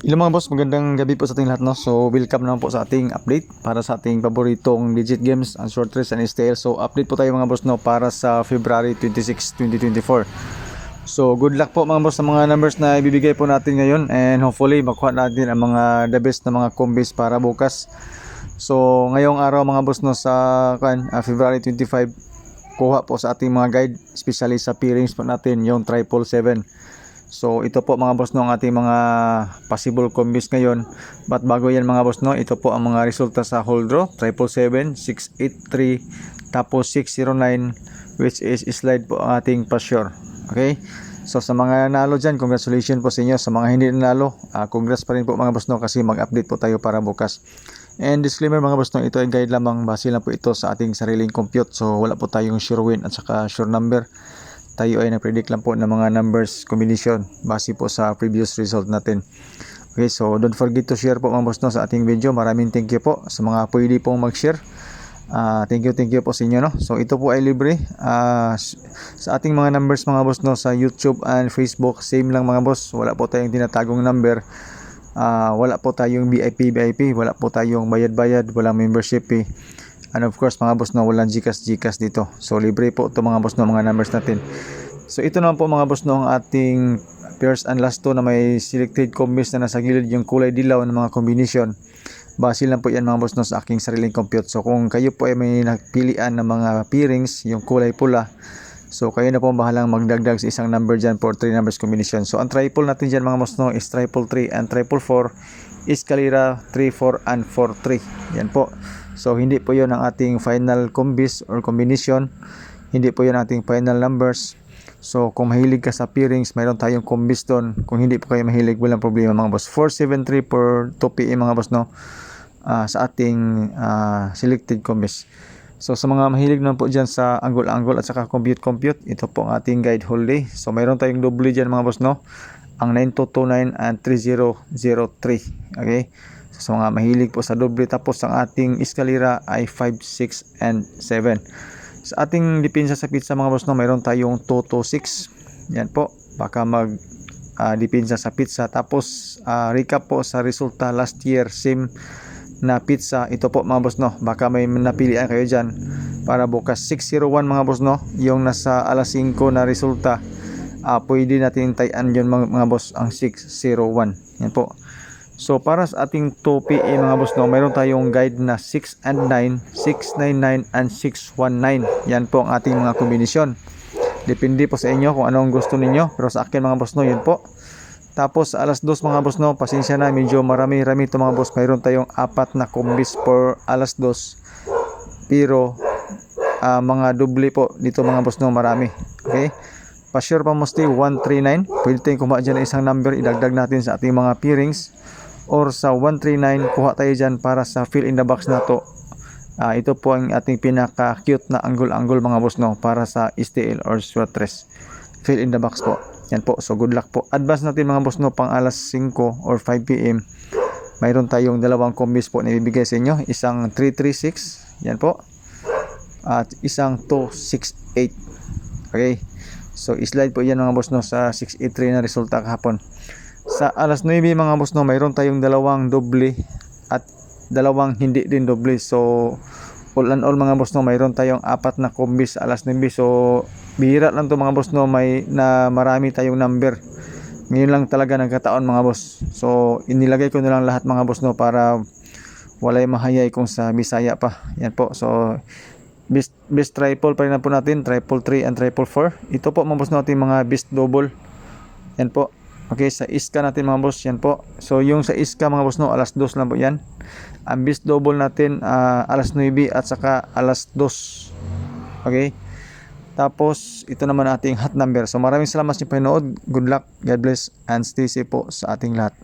Hello mga boss, magandang gabi po sa ating lahat, no? So welcome naman po sa ating update para sa ating paboritong legit games and short race and STL. So update po tayo mga boss, no, para sa February 26, 2024. So good luck po mga boss sa mga numbers na ibibigay po natin ngayon, and hopefully makuha natin ang mga the best na mga combis para bukas. So ngayong araw mga boss, no, sa February 25, kuha po sa ating mga guide, especially sa pairings po natin yung 777. So ito po mga boss, no, ang ating mga possible combis ngayon. But bago yan mga boss, no, ito po ang mga resulta sa whole draw. 777, 683, tapos 609, which is slide po ang ating pa-sure. Okay, so sa mga nanalo dyan, congratulations po sa inyo. Sa mga hindi nanalo, congrats pa rin po mga boss, no, kasi mag-update po tayo para bukas. And disclaimer mga boss, no, ito ay guide lamang, base lang po ito sa ating sariling compute. So wala po tayong sure win at saka sure number. Tayo ay nag-predict lang po ng mga numbers combination base po sa previous result natin. Okay, so don't forget to share po mga boss, no, sa ating video. Maraming thank you po sa mga pwede pong mag-share. Thank you po sa inyo, no. So ito po ay libre. Sa ating mga numbers mga boss, no, sa YouTube and Facebook, same lang mga boss. Wala po tayong tinatagong number. Wala po tayong VIP, wala po tayong bayad, walang membership fee. And of course mga boss, no, walang GCash dito. So libre po ito mga boss, no, mga numbers natin. So ito naman po mga boss, no, ang ating first and last two na may selected combis na nasa gilid yung kulay dilaw ng mga combination. Base lang po yan mga boss, no, sa aking sariling compute. So kung kayo po ay may nagpilian ng mga pairings yung kulay pula, so kayo na po bahalang magdagdag sa isang number dyan for 3 numbers combination. So ang triple natin dyan mga boss, no, is 333 and 444, Escalera 34 and 43. Yan po. So hindi po yon ang ating final combis or combination. Hindi po yon ang ating final numbers. So kung mahilig ka sa pairings, mayroon tayong combis doon. Kung hindi po kayo mahilig, walang problema mga boss. 473 per 2 PM mga boss, no, sa ating selected combis. So sa mga mahilig naman po dyan sa angle at saka compute, ito po ang ating guide whole day. So mayroon tayong doble dyan mga boss, no, ang 9229 and 3003. Okay, so mga mahilig po sa doble. Tapos ang ating eskalera ay 5, 6 and 7. Sa ating depensa sa pizza mga boss, no, mayroon tayong 226. Yan po, baka mag depensa sa pizza. Tapos recap po sa resulta last year, same na pizza. Ito po mga boss, no, baka may napilian kayo dyan para bukas. 601 mga boss, no, yung nasa alas 5 na resulta. Pwede natin tayan yun mga boss, ang 601. Yan po. So para sa ating 2 PM mga boss, no, mayroon tayong guide na 6 and 9, 699 and 619. Yan po ang ating mga kombinasyon. Depende po sa inyo kung anong gusto ninyo. Pero sa akin mga boss, no, yun po. Tapos sa alas 2 mga boss, no, pasensya na, medyo marami-rami ito mga boss. Mayroon tayong 4 na combis for alas 2. Pero mga doble po dito mga boss, no, marami. Okay, pa-sure pa mostly 139. Pwede tayong kumuha dyan na isang number, idagdag natin sa ating mga pairings. Or sa 139, kuha tayo dyan para sa fill in the box na to. Ito po ang ating pinaka-cute na angle mga boss, no, para sa STL or short race. Fill in the box po. Yan po. So good luck po. Advance natin mga boss, no, pang alas 5 or 5 PM. Mayroon tayong dalawang combis po na ibibigay sa inyo. Isang 336. Yan po. At isang 268. Okay. So slide po yan mga boss, no, sa 683 na resulta kahapon. Sa alas 9 mga boss, no, mayroon tayong dalawang doble at dalawang hindi din doble. So all and all mga boss, no, mayroon tayong 4 na combis sa alas 9. So bihira lang to mga boss, no, may na marami tayong number. Ngayon lang talaga nagkataon mga boss. So inilagay ko na lang lahat mga boss, no, para walay mahayay kung sa Bisaya pa. Yan po. So best triple pa rin na po natin, 333 and 444. Ito po mga boss, no, ating mga best double. Yan po. Okay, sa iska natin mga boss, yan po. So yung sa iska mga boss, no, alas 2 lang po yan. Ang best double natin alas 9 at saka alas 2. Okay, tapos ito naman ating hot number. So maraming salamat sa panonood. Good luck, God bless, and stay safe po sa ating lahat.